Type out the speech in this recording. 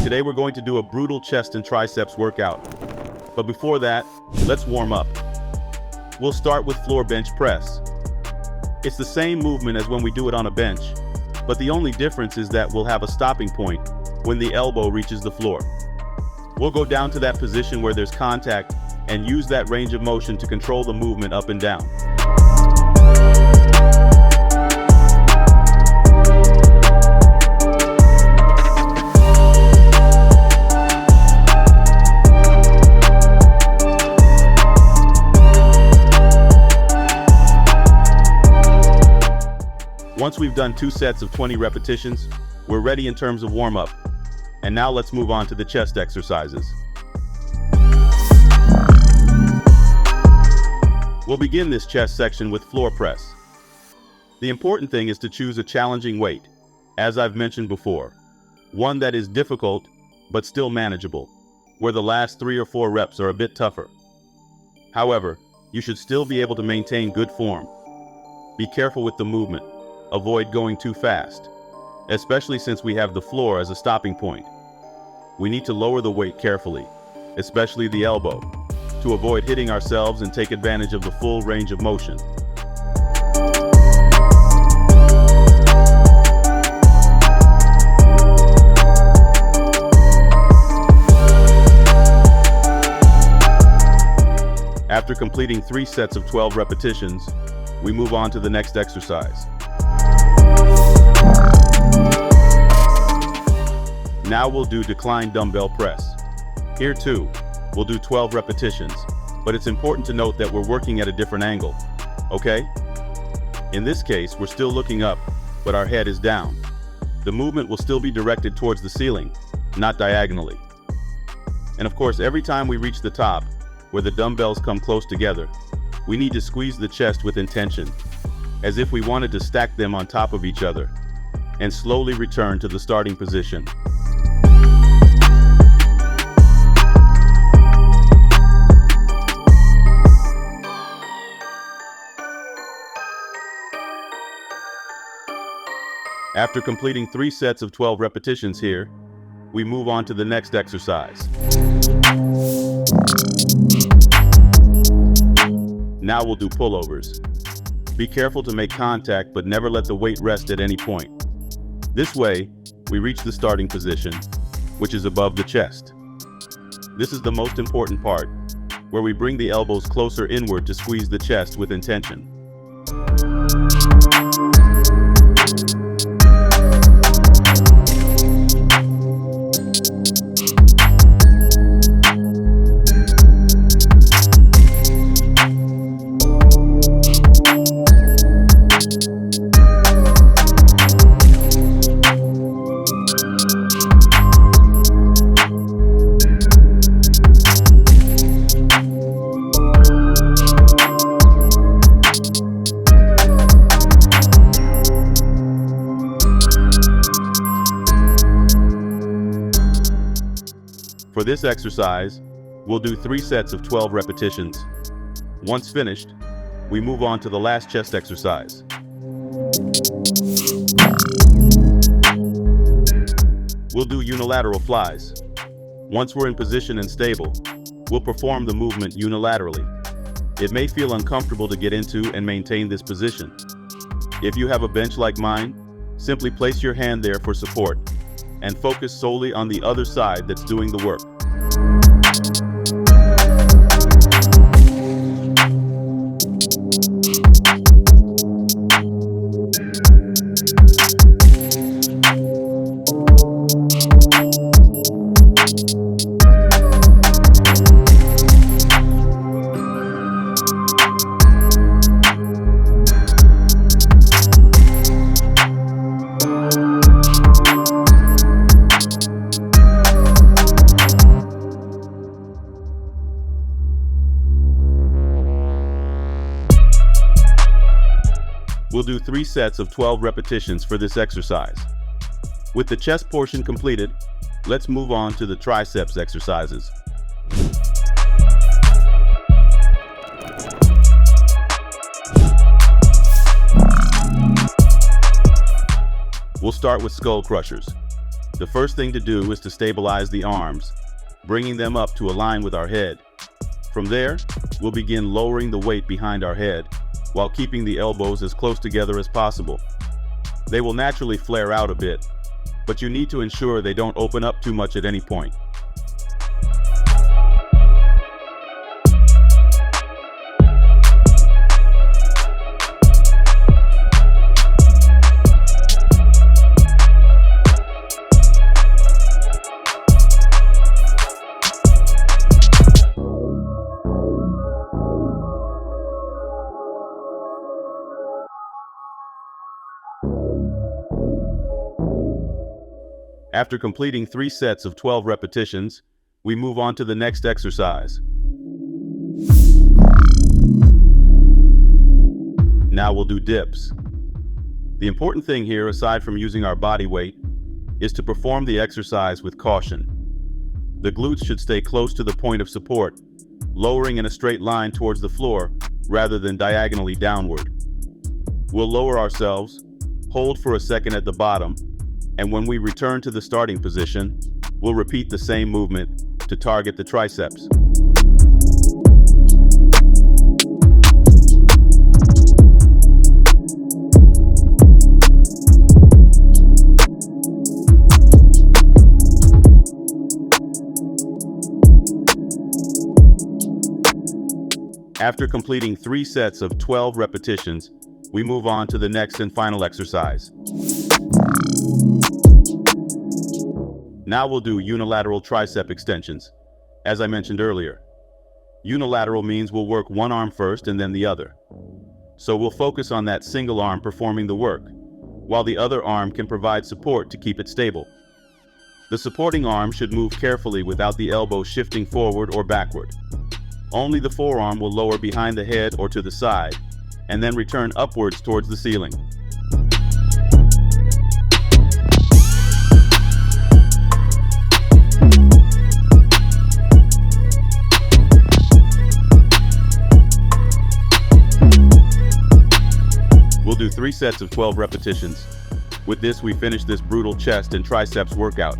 Today we're going to do a brutal chest and triceps workout. But before that, let's warm up. We'll start with floor bench press. It's the same movement as when we do it on a bench, but the only difference is that we'll have a stopping point when the elbow reaches the floor. We'll go down to that position where there's contact and use that range of motion to control the movement up and down. Once we've done 2 sets of 20 repetitions, we're ready in terms of warm-up. And now let's move on to the chest exercises. We'll begin this chest section with floor press. The important thing is to choose a challenging weight, as I've mentioned before. One that is difficult, but still manageable, where the last 3 or 4 reps are a bit tougher. However, you should still be able to maintain good form. Be careful with the movement. Avoid going too fast, especially since we have the floor as a stopping point. We need to lower the weight carefully, especially the elbow, to avoid hitting ourselves and take advantage of the full range of motion. After completing 3 sets of 12 repetitions, we move on to the next exercise. Now we'll do decline dumbbell press. Here too, we'll do 12 repetitions, but it's important to note that we're working at a different angle, okay? In this case, we're still looking up, but our head is down. The movement will still be directed towards the ceiling, not diagonally. And of course, every time we reach the top, where the dumbbells come close together, we need to squeeze the chest with intention, as if we wanted to stack them on top of each other, and slowly return to the starting position. After completing 3 sets of 12 repetitions here, we move on to the next exercise. Now we'll do pullovers. Be careful to make contact, but never let the weight rest at any point. This way, we reach the starting position, which is above the chest. This is the most important part, where we bring the elbows closer inward to squeeze the chest with intention. For this exercise, we'll do 3 sets of 12 repetitions. Once finished, we move on to the last chest exercise. We'll do unilateral flies. Once we're in position and stable, we'll perform the movement unilaterally. It may feel uncomfortable to get into and maintain this position. If you have a bench like mine, simply place your hand there for support and focus solely on the other side that's doing the work. We'll do 3 sets of 12 repetitions for this exercise. With the chest portion completed, let's move on to the triceps exercises. We'll start with skull crushers. The first thing to do is to stabilize the arms, bringing them up to align with our head. From there, we'll begin lowering the weight behind our head while keeping the elbows as close together as possible. They will naturally flare out a bit, but you need to ensure they don't open up too much at any point. After completing 3 sets of 12 repetitions, we move on to the next exercise. Now we'll do dips. The important thing here, aside from using our body weight, is to perform the exercise with caution. The glutes should stay close to the point of support, lowering in a straight line towards the floor rather than diagonally downward. We'll lower ourselves, hold for a second at the bottom, and when we return to the starting position, we'll repeat the same movement to target the triceps. After completing 3 sets of 12 repetitions, we move on to the next and final exercise. Now we'll do unilateral tricep extensions, as I mentioned earlier. Unilateral means we'll work one arm first and then the other. So we'll focus on that single arm performing the work, while the other arm can provide support to keep it stable. The supporting arm should move carefully without the elbow shifting forward or backward. Only the forearm will lower behind the head or to the side, and then return upwards towards the ceiling. We'll do 3 sets of 12 repetitions. With this, we finish this brutal chest and triceps workout.